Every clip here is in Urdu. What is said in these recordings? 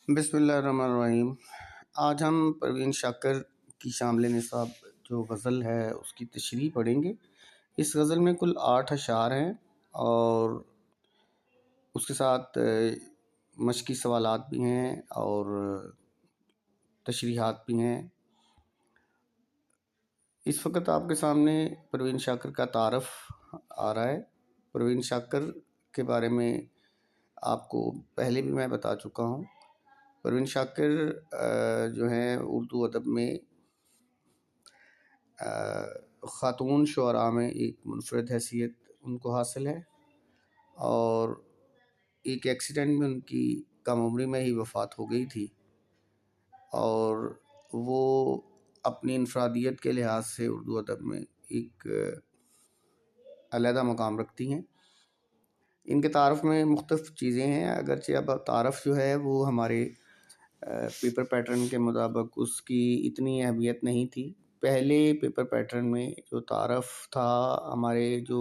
بسم اللہ الرحمن الرحیم۔ آج ہم پروین شاکر کی شامل نصاب جو غزل ہے اس کی تشریح پڑھیں گے۔ اس غزل میں کل 8 اشعار ہیں اور اس کے ساتھ مشقی سوالات بھی ہیں اور تشریحات بھی ہیں۔ اس وقت آپ کے سامنے پروین شاکر کا تعارف آ رہا ہے۔ پروین شاکر کے بارے میں آپ کو پہلے بھی میں بتا چکا ہوں۔ پروین شاکر جو ہیں اردو ادب میں خاتون شعراء میں ایک منفرد حیثیت ان کو حاصل ہے، اور ایک ایکسیڈنٹ میں ان کی کم عمری میں ہی وفات ہو گئی تھی، اور وہ اپنی انفرادیت کے لحاظ سے اردو ادب میں ایک علیحدہ مقام رکھتی ہیں۔ ان کے تعارف میں مختلف چیزیں ہیں، اگرچہ اب تعارف جو ہے وہ ہمارے پیپر پیٹرن کے مطابق اس کی اتنی اہمیت نہیں تھی۔ پہلے پیپر پیٹرن میں جو تعارف تھا، ہمارے جو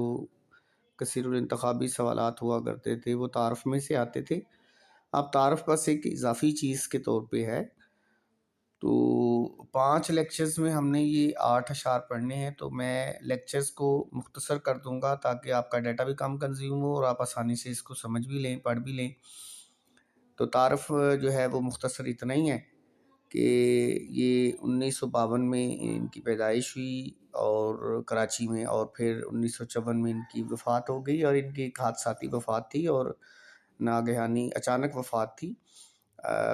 کثیر الانتخابی سوالات ہوا کرتے تھے وہ تعارف میں سے آتے تھے۔ اب تعارف بس ایک اضافی چیز کے طور پہ ہے۔ تو 5 لیکچرز میں ہم نے یہ 8 اشعار پڑھنے ہیں، تو میں لیکچرز کو مختصر کر دوں گا تاکہ آپ کا ڈیٹا بھی کم کنزیوم ہو اور آپ آسانی سے اس کو سمجھ بھی لیں، پڑھ بھی لیں۔ تو تعارف جو ہے وہ مختصر اتنا ہی ہے کہ یہ 1952 میں ان کی پیدائش ہوئی اور کراچی میں، اور پھر 1954 میں ان کی وفات ہو گئی، اور ان کی ایک حادثاتی وفات تھی اور ناگہانی اچانک وفات تھی۔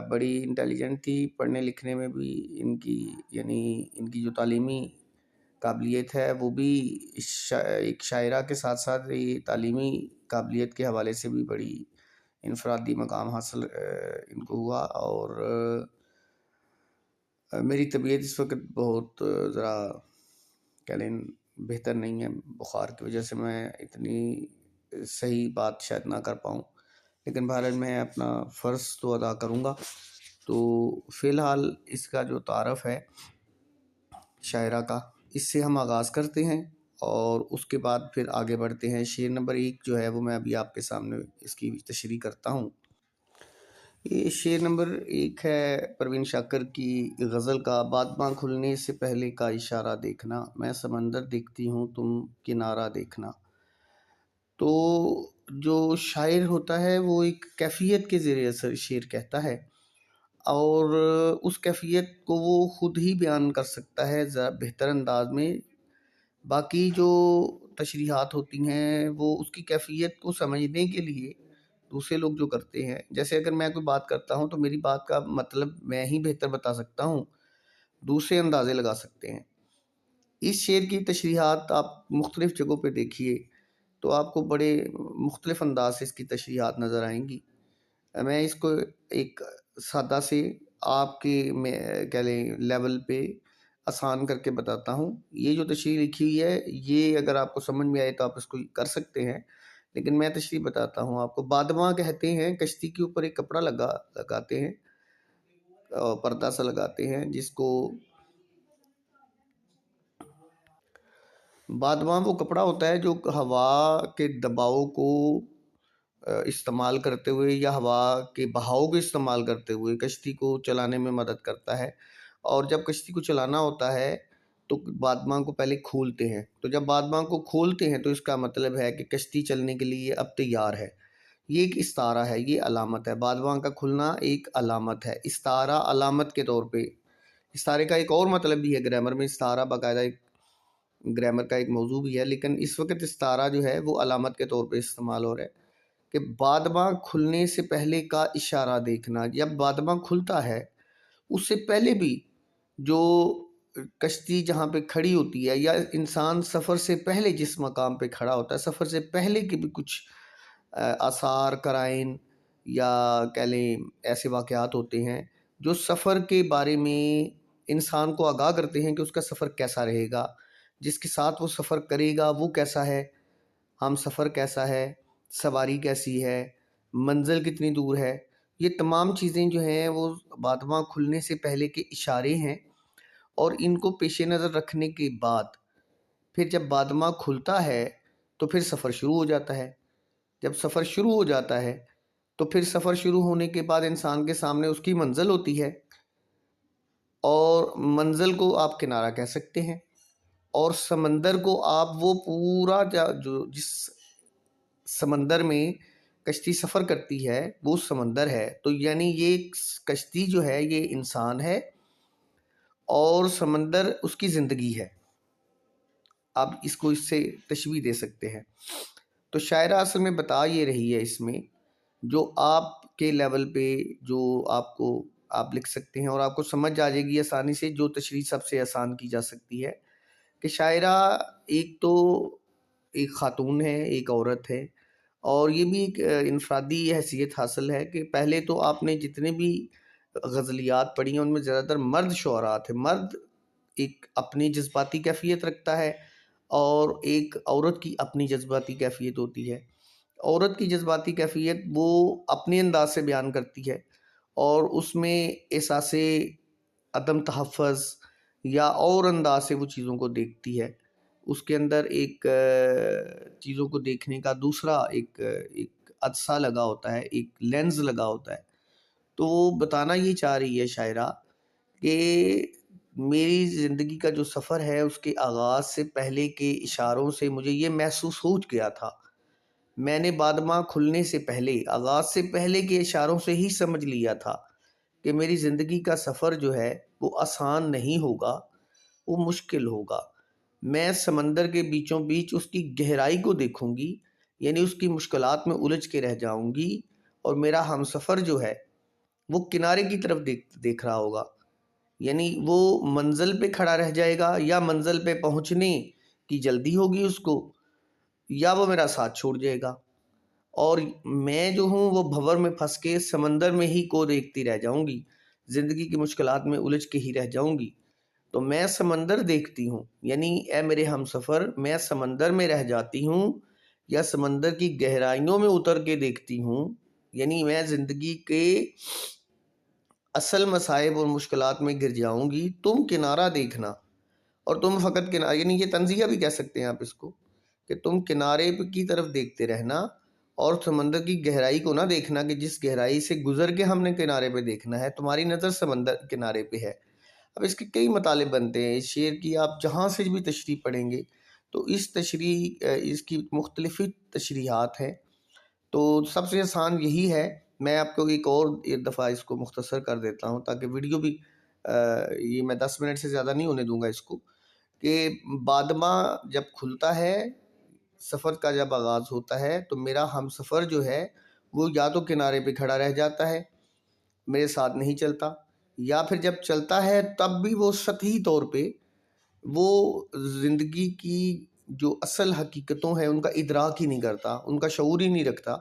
بڑی انٹیلیجنٹ تھی، پڑھنے لکھنے میں بھی ان کی ان کی جو تعلیمی قابلیت ہے وہ بھی ایک شاعرہ کے ساتھ ساتھ یہ تعلیمی قابلیت کے حوالے سے بھی بڑی انفرادی مقام حاصل ان کو ہوا۔ اور میری طبیعت اس وقت بہت ذرا کہہ لیں بہتر نہیں ہے، بخار کی وجہ سے میں اتنی صحیح بات شاید نہ کر پاؤں، لیکن بہرحال میں اپنا فرض تو ادا کروں گا۔ تو فی الحال اس کا جو تعارف ہے شاعرہ کا، اس سے ہم آغاز کرتے ہیں اور اس کے بعد پھر آگے بڑھتے ہیں۔ شعر نمبر 1 جو ہے وہ میں ابھی آپ کے سامنے اس کی تشریح کرتا ہوں۔ یہ شعر نمبر 1 ہے پروین شاکر کی غزل کا: بادباں کھلنے سے پہلے کا اشارہ دیکھنا، میں سمندر دیکھتی ہوں تم کنارہ دیکھنا۔ تو جو شاعر ہوتا ہے وہ ایک کیفیت کے زیر اثر شعر کہتا ہے، اور اس کیفیت کو وہ خود ہی بیان کر سکتا ہے بہتر انداز میں۔ باقی جو تشریحات ہوتی ہیں وہ اس کی کیفیت کو سمجھنے کے لیے دوسرے لوگ جو کرتے ہیں، جیسے اگر میں کوئی بات کرتا ہوں تو میری بات کا مطلب میں ہی بہتر بتا سکتا ہوں، دوسرے اندازے لگا سکتے ہیں۔ اس شعر کی تشریحات آپ مختلف جگہوں پہ دیکھیے تو آپ کو بڑے مختلف انداز سے اس کی تشریحات نظر آئیں گی۔ میں اس کو ایک سادہ سے آپ کے کہہ لیں لیول پہ آسان کر کے بتاتا ہوں۔ یہ جو تشریح لکھی ہوئی ہے یہ اگر آپ کو سمجھ میں آئے تو آپ اس کو کر سکتے ہیں، لیکن میں تشریح بتاتا ہوں آپ کو۔ بادباں کہتے ہیں کشتی کے اوپر ایک کپڑا لگاتے ہیں، پردہ سا لگاتے ہیں، جس کو بادباں وہ کپڑا ہوتا ہے جو ہوا کے دباؤ کو استعمال کرتے ہوئے یا ہوا کے بہاؤ کو استعمال کرتے ہوئے کشتی کو چلانے میں مدد کرتا ہے۔ اور جب کشتی کو چلانا ہوتا ہے تو بادباں کو پہلے کھولتے ہیں، تو جب بادباں کو کھولتے ہیں تو اس کا مطلب ہے کہ کشتی چلنے کے لیے اب تیار ہے۔ یہ ایک استعارہ ہے، یہ علامت ہے۔ بادباں کا کھلنا ایک علامت ہے، استعارہ علامت کے طور پہ۔ استعارے کا ایک اور مطلب بھی ہے گرامر میں، استعارہ باقاعدہ ایک گرامر کا ایک موضوع بھی ہے، لیکن اس وقت استعارہ جو ہے وہ علامت کے طور پہ استعمال ہو رہا ہے کہ بادباں کھلنے سے پہلے کا اشارہ دیکھنا۔ جب بادباں کھلتا ہے اس سے پہلے بھی جو کشتی جہاں پہ کھڑی ہوتی ہے، یا انسان سفر سے پہلے جس مقام پہ کھڑا ہوتا ہے، سفر سے پہلے کے بھی کچھ آثار قرائن یا کہہ لیں ایسے واقعات ہوتے ہیں جو سفر کے بارے میں انسان کو آگاہ کرتے ہیں کہ اس کا سفر کیسا رہے گا، جس کے ساتھ وہ سفر کرے گا وہ کیسا ہے، ہم سفر کیسا ہے، سواری کیسی ہے، منزل کتنی دور ہے۔ یہ تمام چیزیں جو ہیں وہ بادباں کھلنے سے پہلے کے اشارے ہیں، اور ان کو پیش نظر رکھنے کے بعد پھر جب بادباں کھلتا ہے تو پھر سفر شروع ہو جاتا ہے۔ جب سفر شروع ہو جاتا ہے تو پھر سفر شروع ہونے کے بعد انسان کے سامنے اس کی منزل ہوتی ہے، اور منزل کو آپ کنارہ کہہ سکتے ہیں، اور سمندر کو آپ وہ پورا جو جس سمندر میں کشتی سفر کرتی ہے وہ سمندر ہے. تو یعنی یہ کشتی جو ہے یہ انسان ہے اور سمندر اس کی زندگی ہے. آپ اس کو اس سے تشبیہ دے سکتے ہیں. تو شاعرہ اصل میں بتا یہ رہی ہے اس میں، جو آپ کے لیول پہ جو آپ لکھ سکتے ہیں اور آپ کو سمجھ آ جائے گی آسانی سے، جو تشریح سب سے آسان کی جا سکتی ہے، کہ شاعرہ ایک تو ایک خاتون ہے، ایک عورت ہے، اور یہ بھی ایک انفرادی حیثیت حاصل ہے کہ پہلے تو آپ نے جتنے بھی غزلیات پڑھی ہیں ان میں زیادہ تر مرد شعراء تھے. مرد ایک اپنی جذباتی کیفیت رکھتا ہے اور ایک عورت کی اپنی جذباتی کیفیت ہوتی ہے. عورت کی جذباتی کیفیت وہ اپنے انداز سے بیان کرتی ہے اور اس میں احساس عدم تحفظ یا اور انداز سے وہ چیزوں کو دیکھتی ہے. اس کے اندر ایک چیزوں کو دیکھنے کا دوسرا ایک عدسہ لگا ہوتا ہے، ایک لینز لگا ہوتا ہے. تو وہ بتانا یہ چاہ رہی ہے شاعرہ کہ میری زندگی کا جو سفر ہے اس کے آغاز سے پہلے کے اشاروں سے مجھے یہ محسوس ہو گیا تھا. میں نے بادماں کھلنے سے پہلے، آغاز سے پہلے کے اشاروں سے ہی سمجھ لیا تھا کہ میری زندگی کا سفر جو ہے وہ آسان نہیں ہوگا، وہ مشکل ہوگا. میں سمندر کے بیچوں بیچ اس کی گہرائی کو دیکھوں گی، یعنی اس کی مشکلات میں الجھ کے رہ جاؤں گی، اور میرا ہم سفر جو ہے وہ کنارے کی طرف دیکھ رہا ہوگا. یعنی وہ منزل پہ کھڑا رہ جائے گا، یا منزل پہ پہنچنے کی جلدی ہوگی اس کو، یا وہ میرا ساتھ چھوڑ جائے گا، اور میں جو ہوں وہ بھور میں پھنس کے سمندر میں ہی کو دیکھتی رہ جاؤں گی، زندگی کی مشکلات میں الجھ کے ہی رہ جاؤں گی. تو میں سمندر دیکھتی ہوں، یعنی اے میرے ہم سفر، میں سمندر میں رہ جاتی ہوں یا سمندر کی گہرائیوں میں اتر کے دیکھتی ہوں. یعنی میں زندگی کے اصل مصائب اور مشکلات میں گر جاؤں گی، تم کنارہ دیکھنا، اور تم فقط کنارہ، یعنی یہ تنزیہ بھی کہہ سکتے ہیں آپ اس کو، کہ تم کنارے کی طرف دیکھتے رہنا اور سمندر کی گہرائی کو نہ دیکھنا کہ جس گہرائی سے گزر کے ہم نے کنارے پہ دیکھنا ہے. تمہاری نظر سمندر کنارے پہ ہے. اب اس کے کئی مطالب بنتے ہیں. اس شعر کی آپ جہاں سے بھی تشریح پڑھیں گے تو اس کی مختلف تشریحات ہیں. تو سب سے آسان یہی ہے. میں آپ کو ایک دفعہ اس کو مختصر کر دیتا ہوں تاکہ ویڈیو بھی یہ میں 10 منٹ سے زیادہ نہیں ہونے دوں گا اس کو، کہ بادماں جب کھلتا ہے، سفر کا جب آغاز ہوتا ہے، تو میرا ہم سفر جو ہے وہ یا تو کنارے پہ کھڑا رہ جاتا ہے، میرے ساتھ نہیں چلتا، یا پھر جب چلتا ہے تب بھی وہ سطحی طور پہ وہ زندگی کی جو اصل حقیقتوں ہیں ان کا ادراک ہی نہیں کرتا، ان کا شعور ہی نہیں رکھتا،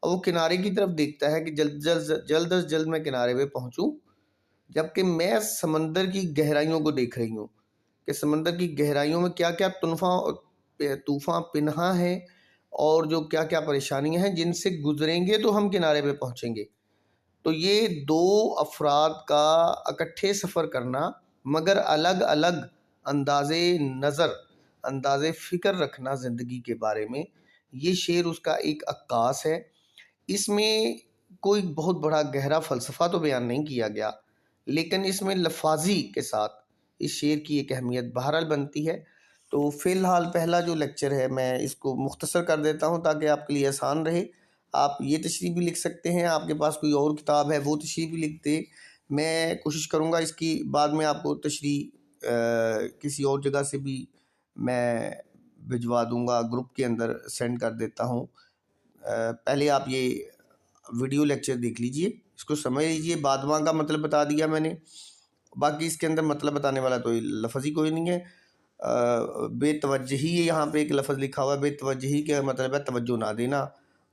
اور وہ کنارے کی طرف دیکھتا ہے کہ جلد از جلد میں کنارے پہ پہنچوں. جبکہ میں سمندر کی گہرائیوں کو دیکھ رہی ہوں کہ سمندر کی گہرائیوں میں کیا کیا طوفان پنہاں ہیں، اور جو کیا کیا پریشانیاں ہیں جن سے گزریں گے تو ہم کنارے پہ پہنچیں گے. تو یہ دو افراد کا اکٹھے سفر کرنا مگر الگ الگ انداز نظر، انداز فکر رکھنا زندگی کے بارے میں، یہ شعر اس کا ایک عکاس ہے. اس میں کوئی بہت بڑا گہرا فلسفہ تو بیان نہیں کیا گیا، لیکن اس میں لفاظی کے ساتھ اس شعر کی ایک اہمیت بہرحال بنتی ہے. تو فی الحال پہلا جو لیکچر ہے میں اس کو مختصر کر دیتا ہوں تاکہ آپ کے لیے آسان رہے. آپ یہ تشریح بھی لکھ سکتے ہیں، آپ کے پاس کوئی اور کتاب ہے وہ تشریح بھی لکھ دے. میں کوشش کروں گا اس کی بعد میں آپ کو تشریح کسی اور جگہ سے بھی میں بھجوا دوں گا، گروپ کے اندر سینڈ کر دیتا ہوں. پہلے آپ یہ ویڈیو لیکچر دیکھ لیجئے، اس کو سمجھ لیجئے. بادماں کا مطلب بتا دیا میں نے، باقی اس کے اندر مطلب بتانے والا تو لفظ ہی کوئی نہیں ہے. بے توجہی، یہاں پہ ایک لفظ لکھا ہوا ہے، بے توجہی کا مطلب ہے توجہ نہ دینا.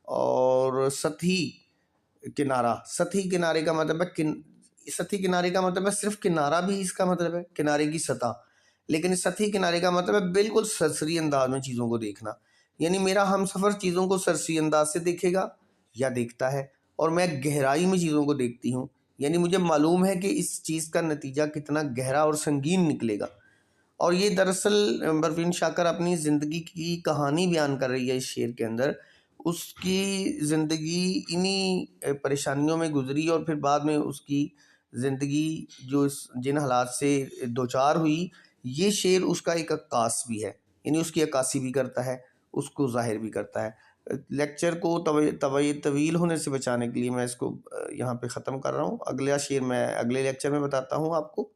اور سطحی کنارہ، سطحی کنارے کا مطلب ہے سطحی کنارے کا مطلب ہے صرف کنارہ بھی اس کا مطلب ہے کنارے کی سطح، لیکن سطحی کنارے کا مطلب ہے بالکل سرسری انداز میں چیزوں کو دیکھنا. یعنی میرا ہم سفر چیزوں کو سرسری انداز سے دیکھے گا یا دیکھتا ہے، اور میں گہرائی میں چیزوں کو دیکھتی ہوں، یعنی مجھے معلوم ہے کہ اس چیز کا نتیجہ کتنا گہرا اور سنگین نکلے گا. اور یہ دراصل پروین شاکر اپنی زندگی کی کہانی بیان کر رہی ہے اس شعر کے اندر. اس کی زندگی انہی پریشانیوں میں گزری، اور پھر بعد میں اس کی زندگی جو جن حالات سے دوچار ہوئی، یہ شعر اس کا ایک عکاس بھی ہے، یعنی اس کی عکاسی بھی کرتا ہے، اس کو ظاہر بھی کرتا ہے۔ لیکچر کو طویل ہونے سے بچانے کے لیے میں اس کو یہاں پہ ختم کر رہا ہوں۔ اگلا شعر میں اگلے لیکچر میں بتاتا ہوں آپ کو۔